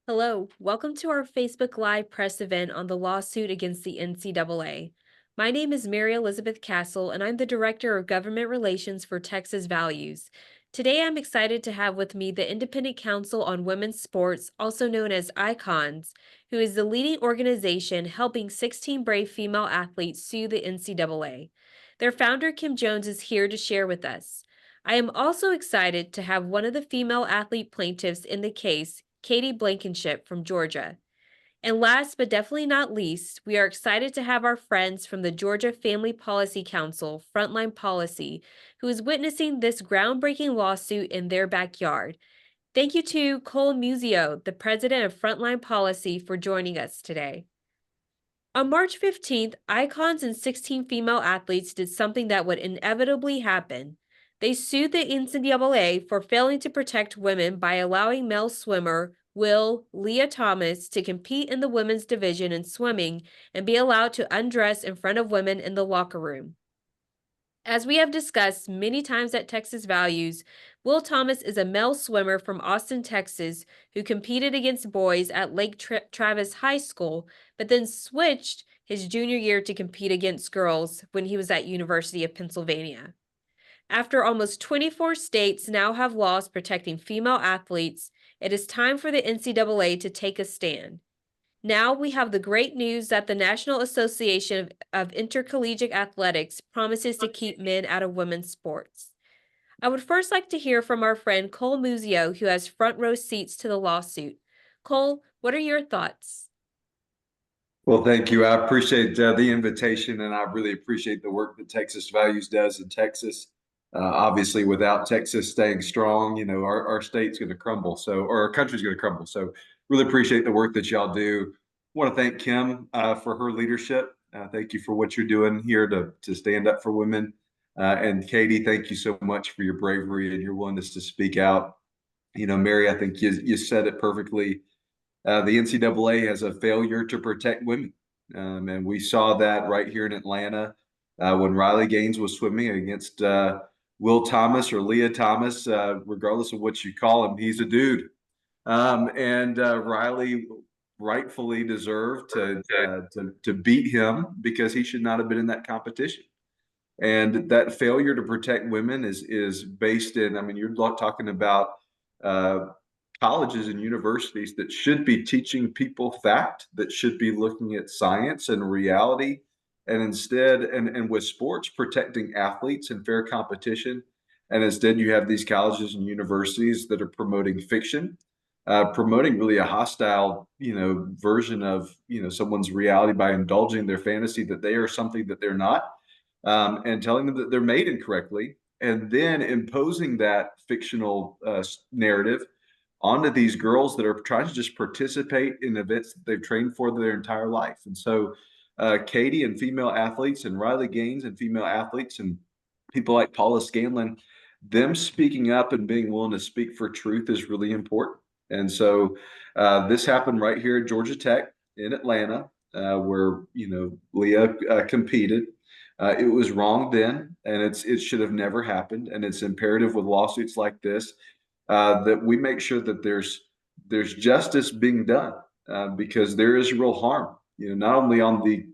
Hello, welcome to our Facebook Live press event on the lawsuit against the NCAA. My name is Mary Elizabeth Castle, and I'm the Director of Government Relations for Texas Values. Today, I'm excited to have with me the Independent Council on Women's Sports, also known as ICONS, who is the leading organization helping 16 brave female athletes sue the NCAA. Their founder, Kim Jones, is here to share with us. I am also excited to have one of the female athlete plaintiffs in the case, Katie Blankenship from Georgia. And last but definitely not least, we are excited to have our friends from the Georgia Family Policy Council, Frontline Policy, who is witnessing this groundbreaking lawsuit in their backyard. Thank you to Cole Muzio, the president of Frontline Policy, for joining us today. On March 15th, icons and 16 female athletes did something that would inevitably happen. They sued the NCAA for failing to protect women by allowing male swimmer Will Leah Thomas to compete in the women's division in swimming and be allowed to undress in front of women in the locker room. As we have discussed many times at Texas Values, Will Thomas is a male swimmer from Austin, Texas, who competed against boys at Lake Travis High School, but then switched his junior year to compete against girls when he was at University of Pennsylvania. After almost 24 states now have laws protecting female athletes, it is time for the NCAA to take a stand. Now we have the great news that the National Association of Intercollegiate Athletics promises to keep men out of women's sports. I would first like to hear from our friend Cole Muzio, who has front row seats to the lawsuit. Cole, what are your thoughts? Well, thank you. I appreciate the invitation, and I really appreciate the work that Texas Values does in Texas. Obviously, without Texas staying strong, our state's going to crumble. Or our country's going to crumble. So, really appreciate the work that y'all do. Want to thank Kim for her leadership. Thank you for what you're doing here to stand up for women. And Katie, thank you so much for your bravery and your willingness to speak out. Mary, I think you said it perfectly. The NCAA has a failure to protect women. And we saw that right here in Atlanta when Riley Gaines was swimming against Will Thomas or Leah Thomas, regardless of what you call him, he's a dude. And Riley rightfully deserved to beat him because he should not have been in that competition. And that failure to protect women is based in, I mean, you're talking about uh, colleges and universities that should be teaching people fact, that should be looking at science and reality, and instead, and with sports protecting athletes and fair competition. And instead, you have these colleges and universities that are promoting fiction, promoting really a hostile, version of, someone's reality by indulging their fantasy that they are something that they're not, and telling them that they're made incorrectly, and then imposing that fictional narrative onto these girls that are trying to just participate in events that they've trained for their entire life. And so, Katie and female athletes, and Riley Gaines and female athletes, and people like Paula Scanlon, them speaking up and being willing to speak for truth is really important. And so, this happened right here at Georgia Tech in Atlanta, where Leah competed. It was wrong then, and it should have never happened. And it's imperative with lawsuits like this that we make sure that there's justice being done, because there is real harm. Not only on the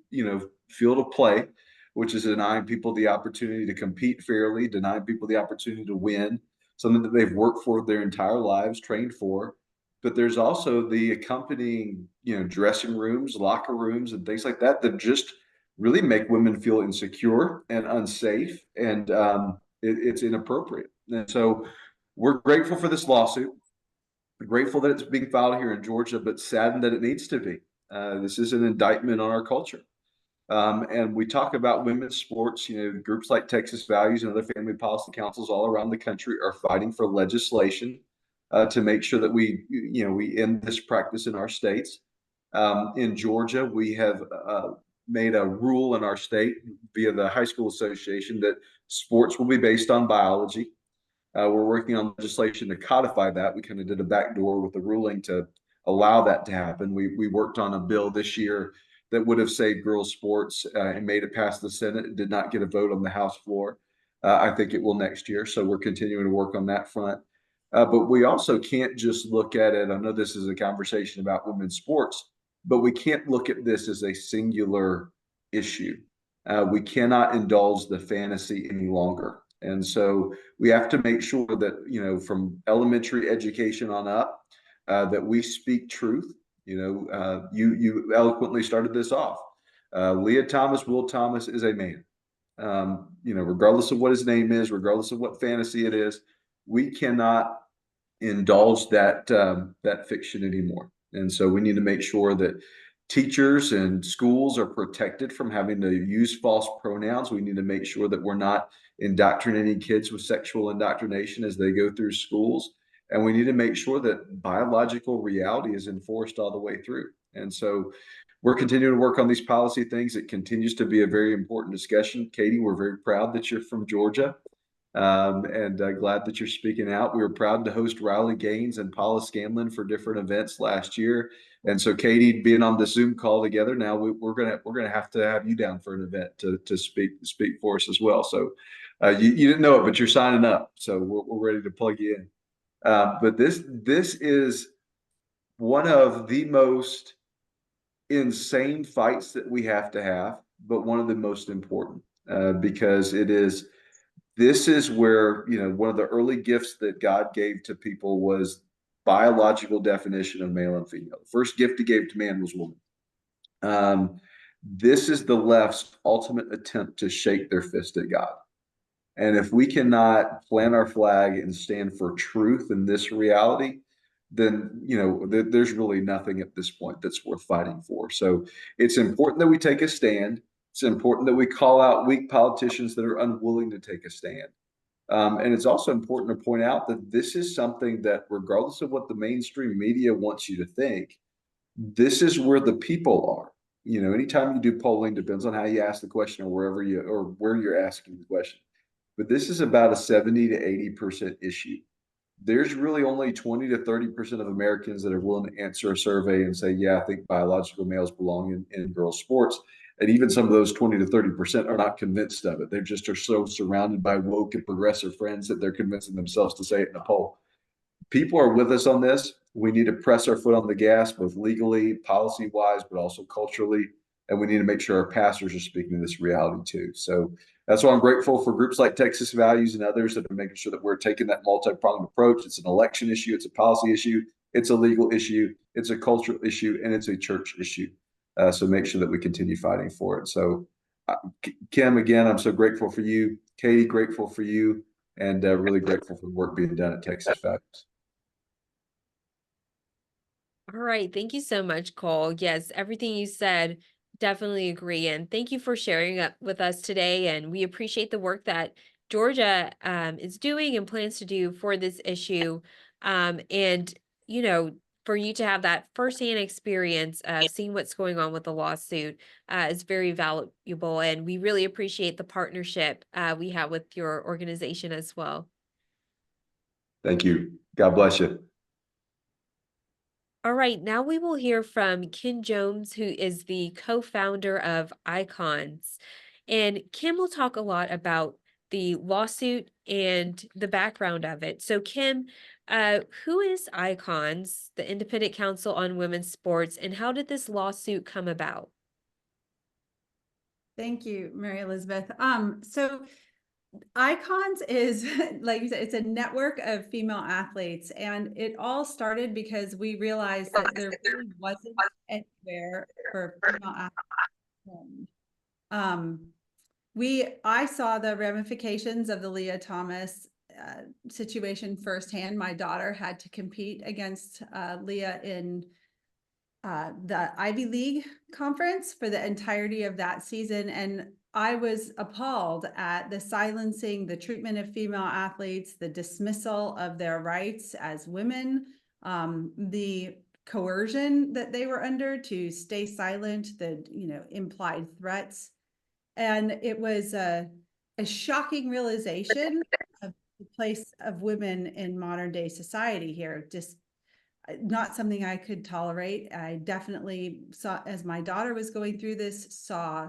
field of play, which is denying people the opportunity to compete fairly, denying people the opportunity to win something that they've worked for their entire lives, trained for. But there's also the accompanying, dressing rooms, locker rooms, and things like that that just really make women feel insecure and unsafe, and it's inappropriate. And so we're grateful for this lawsuit. We're grateful that it's being filed here in Georgia, but saddened that it needs to be. This is an indictment on our culture. And we talk about women's sports. Groups like Texas Values and other family policy councils all around the country are fighting for legislation to make sure that we end this practice in our states. In Georgia, we have made a rule in our state via the high school association that sports will be based on biology. We're working on legislation to codify that. We kind of did a backdoor with the ruling to allow that to happen. We worked on a bill this year that would have saved girls' sports and made it past the Senate. It did not get a vote on the House floor. I think it will next year. So we're continuing to work on that front. But we also can't just look at it. I know this is a conversation about women's sports, but we can't look at this as a singular issue. We cannot indulge the fantasy any longer. And so we have to make sure that, from elementary education on up, that we speak truth. You eloquently started this off. Leah Thomas, Will Thomas is a man. Regardless of what his name is, regardless of what fantasy it is, we cannot indulge that fiction anymore. And so we need to make sure that teachers and schools are protected from having to use false pronouns. We need to make sure that we're not indoctrinating kids with sexual indoctrination as they go through schools. And we need to make sure that biological reality is enforced all the way through. And so we're continuing to work on these policy things. It continues to be a very important discussion. Katie, we're very proud that you're from Georgia, and glad that you're speaking out. We were proud to host Riley Gaines and Paula Scanlon for different events last year. And so, Katie, being on the Zoom call together now, we're gonna have to have you down for an event to speak for us as well. So, you didn't know it, but you're signing up, so we're ready to plug you in. But this is one of the most insane fights that we have to have, but one of the most important, because this is where, one of the early gifts that God gave to people was biological definition of male and female. The first gift he gave to man was woman. This is the left's ultimate attempt to shake their fist at God. And if we cannot plant our flag and stand for truth in this reality, then there's really nothing at this point that's worth fighting for. So it's important that we take a stand. It's important that we call out weak politicians that are unwilling to take a stand. And it's also important to point out that this is something that, regardless of what the mainstream media wants you to think, this is where the people are. Anytime you do polling, depends on how you ask the question or where you're asking the question. But this is about a 70 to 80% issue. There's really only 20 to 30% of Americans that are willing to answer a survey and say, yeah, I think biological males belong in girls' sports. And even some of those 20 to 30% are not convinced of it. They just are so surrounded by woke and progressive friends that they're convincing themselves to say it in a poll. People are with us on this. We need to press our foot on the gas, both legally, policy wise, but also culturally. And we need to make sure our pastors are speaking to this reality too. So that's why I'm grateful for groups like Texas Values and others that are making sure that we're taking that multi-pronged approach. It's an election issue, it's a policy issue, it's a legal issue, it's a cultural issue, and it's a church issue. So make sure that we continue fighting for it. So, Kim, again, I'm so grateful for you. Katie, grateful for you, and really grateful for the work being done at Texas Values. All right. Thank you so much, Cole. Yes, everything you said, definitely agree. And thank you for sharing up with us today. And we appreciate the work that Georgia is doing and plans to do for this issue. And, you know, for you to have that firsthand experience of seeing what's going on with the lawsuit is very valuable. And we really appreciate the partnership we have with your organization as well. Thank you. God bless you. All right, now we will hear from Ken Jones, who is the co-founder of Icons. And Kim will talk a lot about the lawsuit and the background of it. So, Kim, who is Icons, the Independent Council on Women's Sports, and how did this lawsuit come about? Thank you, Mary Elizabeth. So Icons is, like you said, it's a network of female athletes, and it all started because we realized that there really wasn't anywhere for female athletes. I saw the ramifications of the Leah Thomas situation firsthand. My daughter had to compete against Leah in the Ivy League conference for the entirety of that season. And I was appalled at the silencing, the treatment of female athletes, the dismissal of their rights as women, the coercion that they were under to stay silent, the implied threats. And it was a shocking realization of the place of women in modern day society here. Just not something I could tolerate. I definitely saw, as my daughter was going through this, saw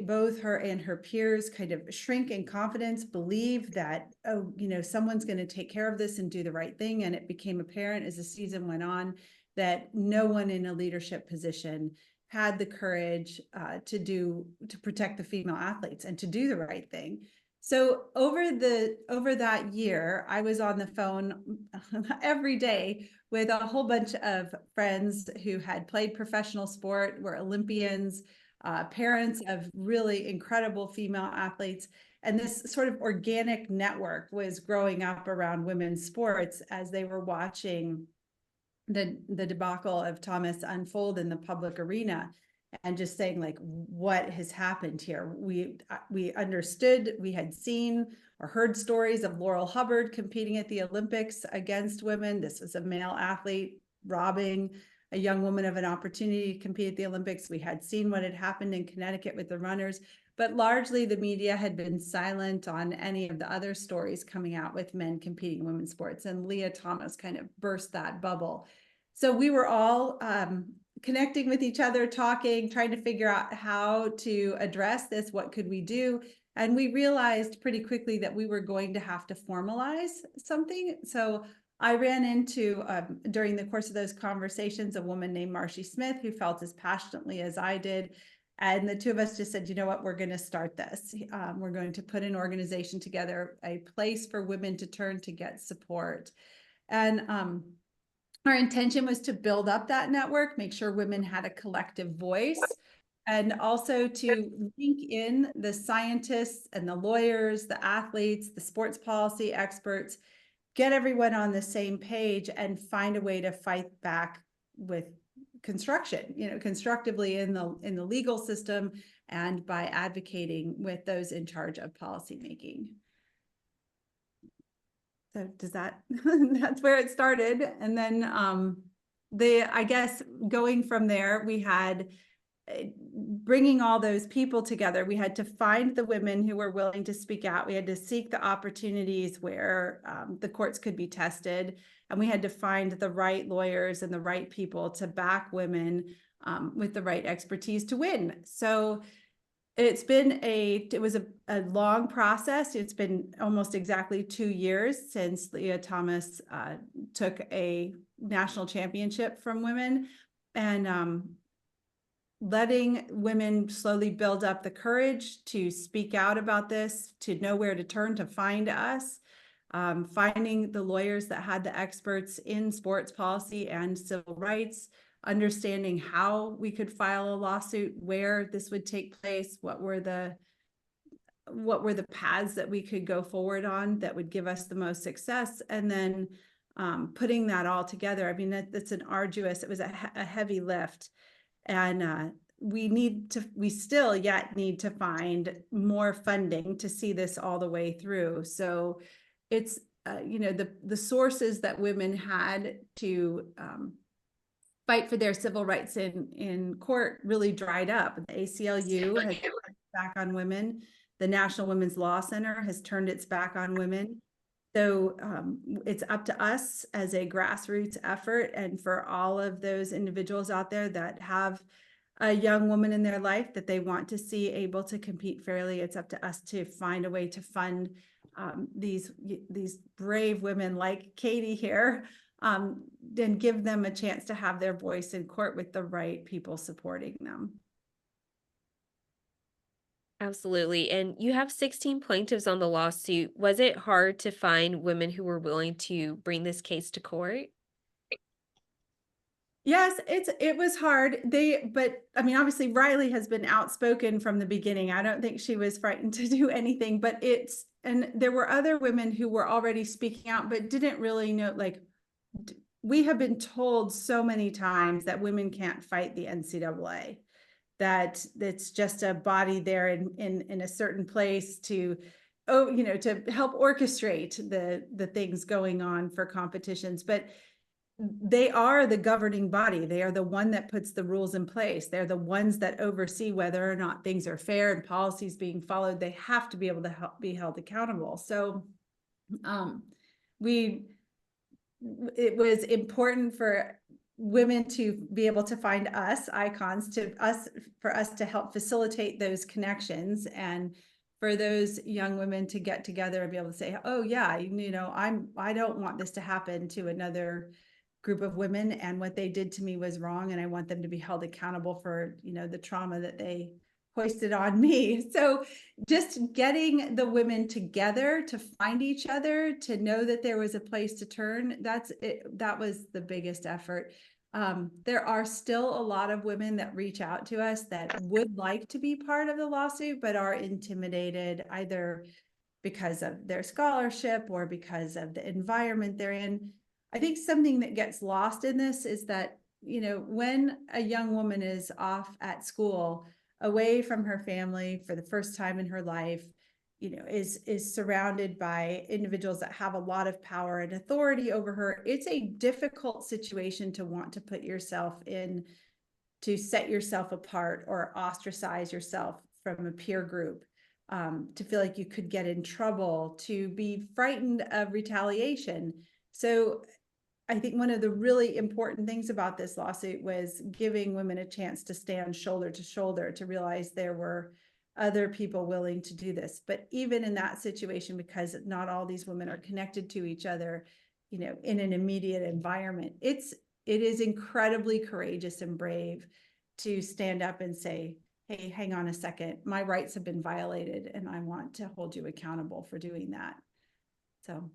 both her and her peers kind of shrink in confidence, believe that, oh, someone's going to take care of this and do the right thing. And it became apparent as the season went on that no one in a leadership position had the courage to protect the female athletes and to do the right thing. So over that year, I was on the phone every day with a whole bunch of friends who had played professional sport, were Olympians, parents of really incredible female athletes. And this sort of organic network was growing up around women's sports as they were watching the debacle of Thomas unfold in the public arena, and just saying, like, what has happened here? We understood, we had seen or heard stories of Laurel Hubbard competing at the Olympics against women. This was a male athlete robbing a young woman of an opportunity to compete at the Olympics. We had seen what had happened in Connecticut with the runners, but largely the media had been silent on any of the other stories coming out with men competing in women's sports. And Leah Thomas kind of burst that bubble. So we were all connecting with each other, talking, trying to figure out how to address this. What could we do? And we realized pretty quickly that we were going to have to formalize something. So I ran into, during the course of those conversations, a woman named Marcy Smith, who felt as passionately as I did. And the two of us just said, you know what, we're going to start this. We're going to put an organization together, a place for women to turn to get support. And our intention was to build up that network, make sure women had a collective voice, and also to link in the scientists and the lawyers, the athletes, the sports policy experts, get everyone on the same page and find a way to fight back with constructively in the legal system and by advocating with those in charge of policymaking. So does that, that's where it started. And then I guess going from there, we had bringing all those people together. We had to find the women who were willing to speak out. We had to seek the opportunities where the courts could be tested. And we had to find the right lawyers and the right people to back women with the right expertise to win. So it was a long process. It's been almost exactly 2 years since Leah Thomas took a national championship from women, and letting women slowly build up the courage to speak out about this, to know where to turn to find us, finding the lawyers that had the experts in sports policy and civil rights, understanding how we could file a lawsuit, where this would take place, what were the paths that we could go forward on that would give us the most success, and then putting that all together. I mean, it was a heavy lift, and we still yet need to find more funding to see this all the way through. So it's the sources that women had to fight for their civil rights in court really dried up. The ACLU has turned its back on women. The National Women's Law Center has turned its back on women. So it's up to us as a grassroots effort, and for all of those individuals out there that have a young woman in their life that they want to see able to compete fairly, it's up to us to find a way to fund these brave women like Katie here, and give them a chance to have their voice in court with the right people supporting them. Absolutely. And you have 16 plaintiffs on the lawsuit. Was it hard to find women who were willing to bring this case to court? Yes, it was hard. But I mean, obviously Riley has been outspoken from the beginning. I don't think she was frightened to do anything, but and there were other women who were already speaking out, but didn't really know, like, we have been told so many times that women can't fight the NCAA, that it's just a body there in a certain place to help orchestrate the things going on for competitions. But they are the governing body. They are the one that puts the rules in place. They're the ones that oversee whether or not things are fair and policies being followed. They have to be able to be held accountable. So it was important for women to be able to find us icons for us to help facilitate those connections, and for those young women to get together and be able to say, oh yeah, I don't want this to happen to another group of women, and what they did to me was wrong, and I want them to be held accountable for, the trauma that they hoisted on me. So just getting the women together to find each other, to know that there was a place to turn, that was the biggest effort. There are still a lot of women that reach out to us that would like to be part of the lawsuit, but are intimidated either because of their scholarship or because of the environment they're in. I think something that gets lost in this is that, when a young woman is off at school, away from her family for the first time in her life, is surrounded by individuals that have a lot of power and authority over her, it's a difficult situation to want to put yourself in, to set yourself apart or ostracize yourself from a peer group, to feel like you could get in trouble, to be frightened of retaliation. So I think one of the really important things about this lawsuit was giving women a chance to stand shoulder to shoulder, to realize there were other people willing to do this. But even in that situation, because not all these women are connected to each other, in an immediate environment, it is incredibly courageous and brave to stand up and say, hey, hang on a second, my rights have been violated, and I want to hold you accountable for doing that. So.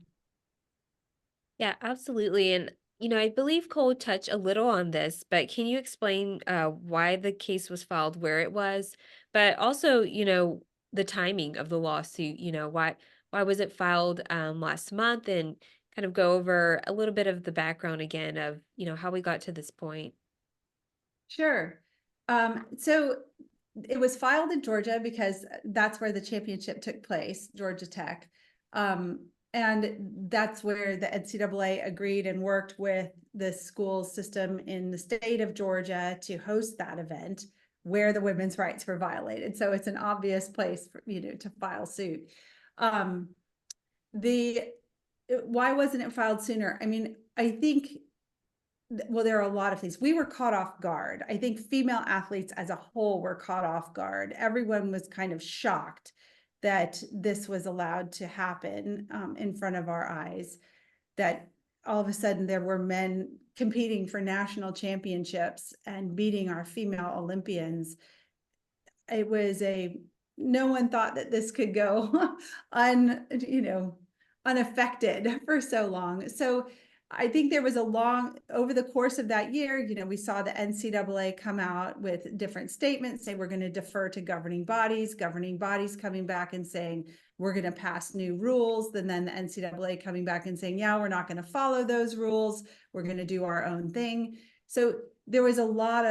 Yeah, absolutely. And, I believe Cole touched a little on this, but can you explain why the case was filed where it was? But also, the timing of the lawsuit, why was it filed last month, and kind of go over a little bit of the background again of, how we got to this point. Sure. So it was filed in Georgia because that's where the championship took place, Georgia Tech. And that's where the NCAA agreed and worked with the school system in the state of Georgia to host that event where the women's rights were violated. So it's an obvious place for, to file suit. Why wasn't it filed sooner? I mean, I think, well, there are a lot of things. We were caught off guard. I think female athletes as a whole were caught off guard. Everyone was kind of shocked that this was allowed to happen in front of our eyes, that all of a sudden there were men competing for national championships and beating our female Olympians. It was no one thought that this could go unaffected for so long. So I think there was over the course of that year, we saw the NCAA come out with different statements, say we're going to defer to governing bodies coming back and saying we're going to pass new rules. Then the NCAA coming back and saying, yeah, we're not going to follow those rules. We're going to do our own thing. So there were a lot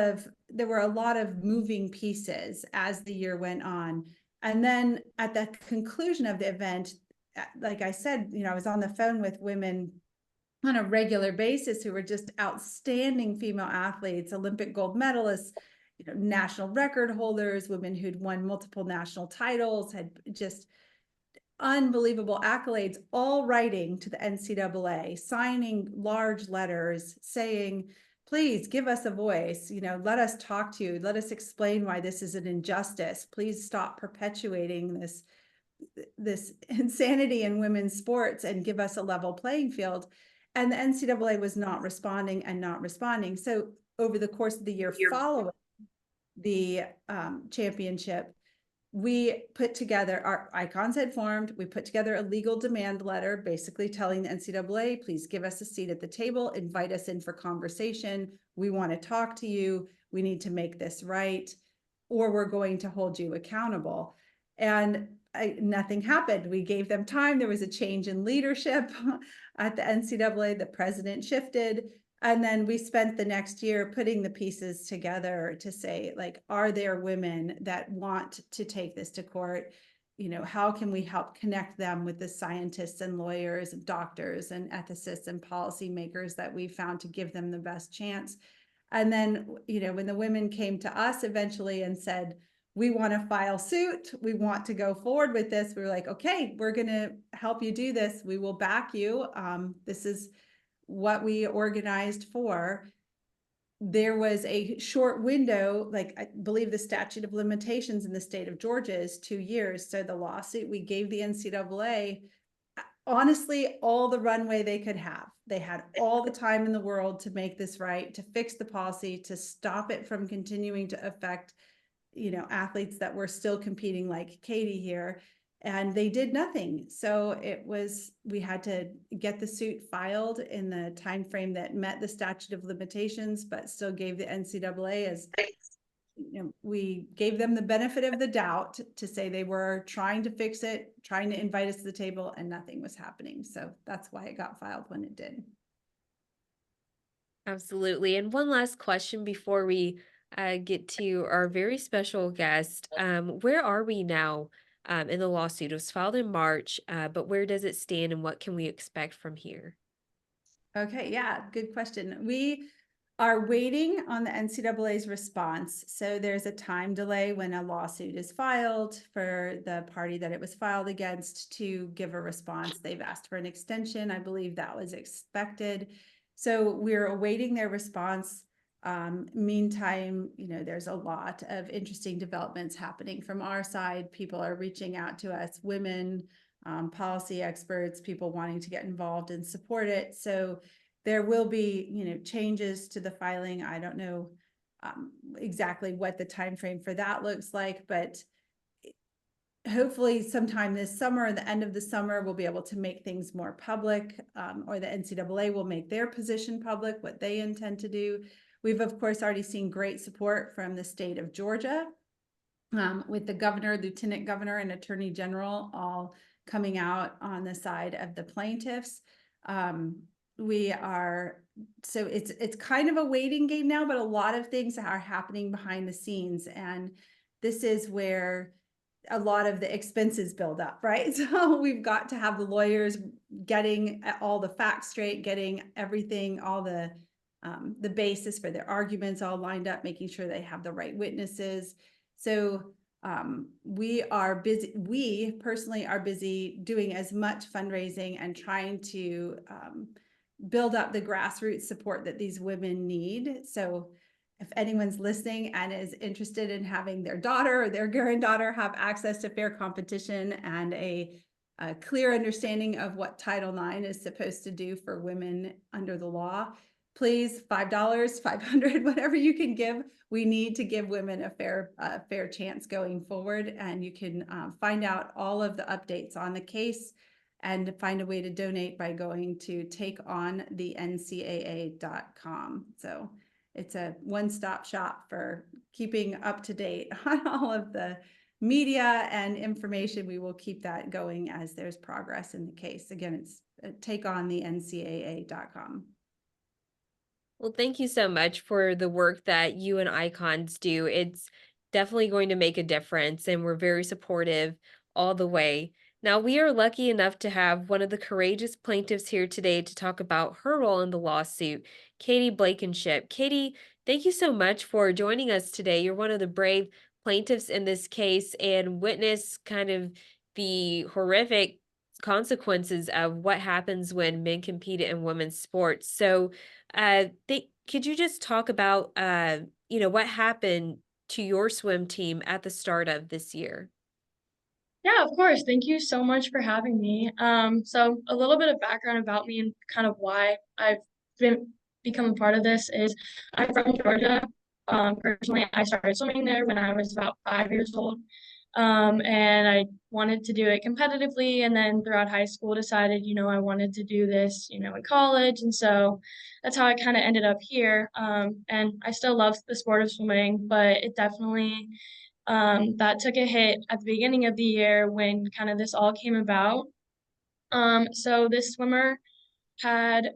of moving pieces as the year went on. And then at the conclusion of the event, like I said, I was on the phone with women on a regular basis who were just outstanding female athletes, Olympic gold medalists, national record holders, women who'd won multiple national titles, had just unbelievable accolades, all writing to the NCAA, signing large letters saying, please give us a voice, let us talk to you, let us explain why this is an injustice, please stop perpetuating this insanity in women's sports and give us a level playing field. And the NCAA was not responding. So over the course of the year following the championship, we put together, our icons had formed, we put together a legal demand letter, basically telling the NCAA, please give us a seat at the table, invite us in for conversation. We want to talk to you. We need to make this right, or we're going to hold you accountable. And nothing happened. We gave them time. There was a change in leadership at the NCAA. The president shifted. And then we spent the next year putting the pieces together to say, like, are there women that want to take this to court? How can we help connect them with the scientists and lawyers and doctors and ethicists and policymakers that we found to give them the best chance? And then, when the women came to us eventually and said, we want to file suit, we want to go forward with this, we were like, okay, we're going to help you do this. We will back you. This is what we organized for. there was a short window, like I believe the statute of limitations in the state of Georgia is 2 years. So the lawsuit we gave the NCAA, honestly, all the runway they could have. They had all the time in the world to make this right, to fix the policy, to stop it from continuing to affect, athletes that were still competing like Katie here. And they did nothing. So we had to get the suit filed in the time frame that met the statute of limitations, but still gave the NCAA, as we gave them the benefit of the doubt to say they were trying to fix it, trying to invite us to the table, and nothing was happening. So that's why it got filed when it did. Absolutely. And one last question before we get to our very special guest. Where are we now in the lawsuit? It was filed in March, but where does it stand and what can we expect from here? Okay, yeah, good question. We are waiting on the NCAA's response. So there's a time delay when a lawsuit is filed for the party that it was filed against to give a response. They've asked for an extension. I believe that was expected. So we're awaiting their response. Meantime, there's a lot of interesting developments happening from our side. People are reaching out to us, women, policy experts, people wanting to get involved and support it. So there will be, changes to the filing. I don't know exactly what the time frame for that looks like, but hopefully sometime this summer, the end of the summer, we'll be able to make things more public, or the NCAA will make their position public, what they intend to do. We've, of course, already seen great support from the state of Georgia, with the governor, lieutenant governor, and attorney general all coming out on the side of the plaintiffs. So it's kind of a waiting game now, but a lot of things are happening behind the scenes. And this is where a lot of the expenses build up, right? So we've got to have the lawyers getting all the facts straight, getting everything, all the basis for their arguments all lined up, making sure they have the right witnesses. So we personally are busy doing as much fundraising and trying to build up the grassroots support that these women need. So if anyone's listening and is interested in having their daughter or their granddaughter have access to fair competition and a clear understanding of what Title IX is supposed to do for women under the law, please, $5, $500, whatever you can give. We need to give women a fair chance going forward. And you can find out all of the updates on the case and find a way to donate by going to takeonthencaa.com. So it's a one-stop shop for keeping up to date on all of the media and information. We will keep that going as there's progress in the case. Again, it's takeonthencaa.com. Well, thank you so much for the work that you and Icons do. It's definitely going to make a difference, and we're very supportive all the way. Now, we are lucky enough to have one of the courageous plaintiffs here today to talk about her role in the lawsuit, Katie Blankenship. Katie, thank you so much for joining us today. You're one of the brave plaintiffs in this case and witness kind of the horrific consequences of what happens when men compete in women's sports. So, could you just talk about, what happened to your swim team at the start of this year? Yeah, of course. Thank you so much for having me. So a little bit of background about me and kind of why I've become a part of this is I'm from Georgia. Personally, I started swimming there when I was about 5 years old. And I wanted to do it competitively, and then throughout high school decided, I wanted to do this, in college. And so that's how I kind of ended up here. And I still love the sport of swimming, but it definitely that took a hit at the beginning of the year when kind of this all came about. So this swimmer had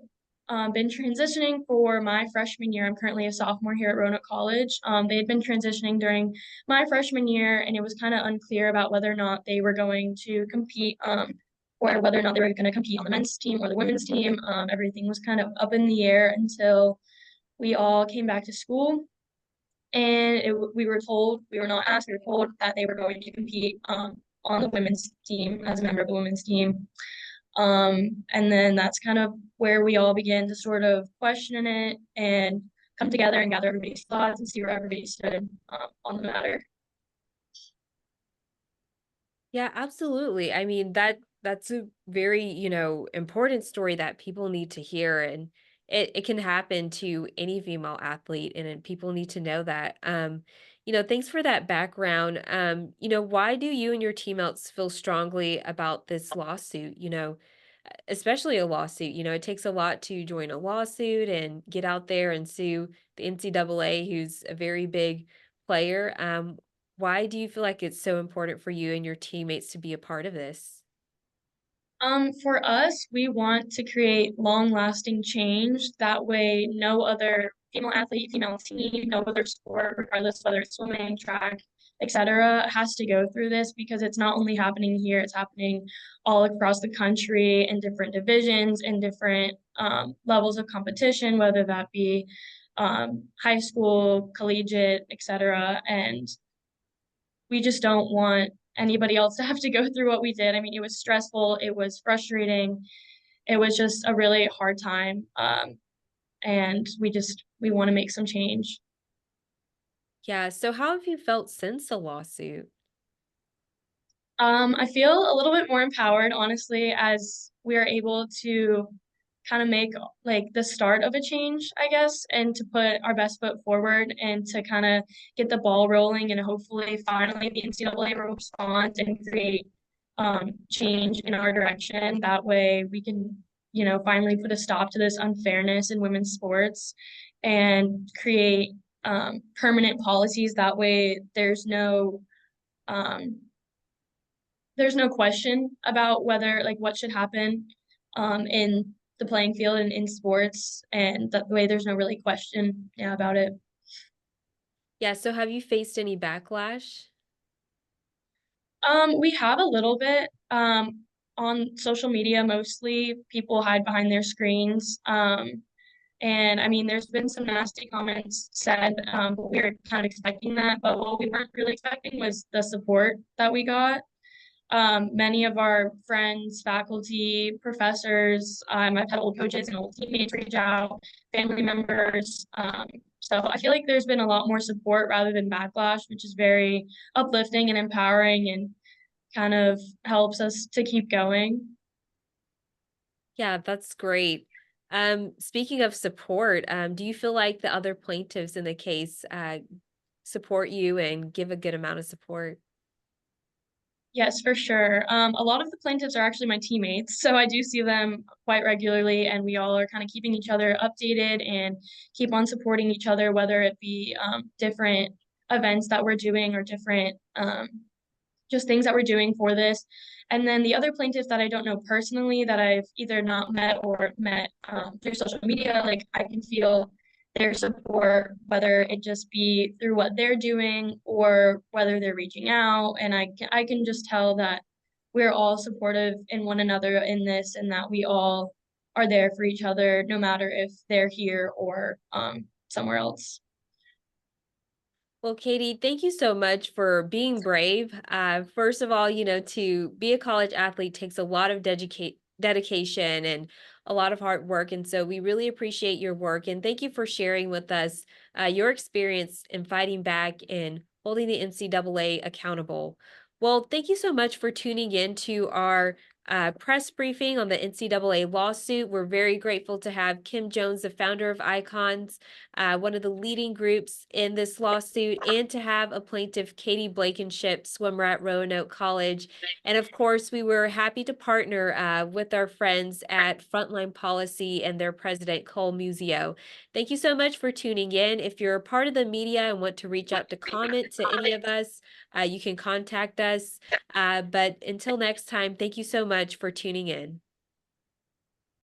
been transitioning for my freshman year. I'm currently a sophomore here at Roanoke College. They had been transitioning during my freshman year, and it was kind of unclear about whether or not they were going to compete, or whether or not they were going to compete on the men's team or the women's team. Everything was kind of up in the air until we all came back to school. And we were told, we were not asked, we were told that they were going to compete on the women's team, as a member of the women's team. And then that's kind of where we all began to sort of question it and come together and gather everybody's thoughts and see where everybody stood on the matter. Yeah, absolutely. I mean, that's a very, important story that people need to hear, and it can happen to any female athlete, and then people need to know that. Thanks for that background. Why do you and your teammates feel strongly about this lawsuit? Especially a lawsuit. It takes a lot to join a lawsuit and get out there and sue the NCAA, who's a very big player. Why do you feel like it's so important for you and your teammates to be a part of this? For us, we want to create long-lasting change. That way, no other female athlete, female team, no other sport, regardless whether it's swimming, track, etc., has to go through this because it's not only happening here, it's happening all across the country in different divisions, in different levels of competition, whether that be high school, collegiate, etc. And we just don't want anybody else to have to go through what we did. I mean, it was stressful, it was frustrating, it was just a really hard time. And we want to make some change. Yeah, so how have you felt since the lawsuit? I feel a little bit more empowered, honestly, as we are able to kind of make like the start of a change, I guess, and to put our best foot forward and to kind of get the ball rolling and hopefully finally the NCAA will respond and create change in our direction. That way we can, finally put a stop to this unfairness in women's sports and create permanent policies. That way um, there's no question about whether like what should happen in the playing field and in sports, and that way there's no really question, yeah, about it. Yeah, so have you faced any backlash? We have a little bit on social media. Mostly people hide behind their screens. And I mean, there's been some nasty comments said, but we were kind of expecting that. But what we weren't really expecting was the support that we got. Many of our friends, faculty, professors, I've had old coaches and old teammates reach out, family members. So I feel like there's been a lot more support rather than backlash, which is very uplifting and empowering and kind of helps us to keep going. Yeah, that's great. Speaking of support, do you feel like the other plaintiffs in the case support you and give a good amount of support? Yes, for sure. A lot of the plaintiffs are actually my teammates, so I do see them quite regularly, and we all are kind of keeping each other updated and keep on supporting each other, whether it be different events that we're doing or different just things that we're doing for this. And then the other plaintiffs that I don't know personally that I've either not met or met through social media, like I can feel their support, whether it just be through what they're doing or whether they're reaching out. And I can just tell that we're all supportive in one another in this and that we all are there for each other, no matter if they're here or somewhere else. Well, Katie, thank you so much for being brave. First of all, to be a college athlete takes a lot of dedication and a lot of hard work. And so we really appreciate your work. And thank you for sharing with us your experience in fighting back and holding the NCAA accountable. Well, thank you so much for tuning in to our press briefing on the NCAA lawsuit. We're very grateful to have Kim Jones, the founder of Icons, one of the leading groups in this lawsuit, and to have a plaintiff, Katie Blankenship, swimmer at Roanoke College. And of course, we were happy to partner with our friends at Frontline Policy and their president, Cole Muzio. Thank you so much for tuning in. If you're a part of the media and want to reach out to comment to any of us, you can contact us. But until next time, thank you so much for tuning in.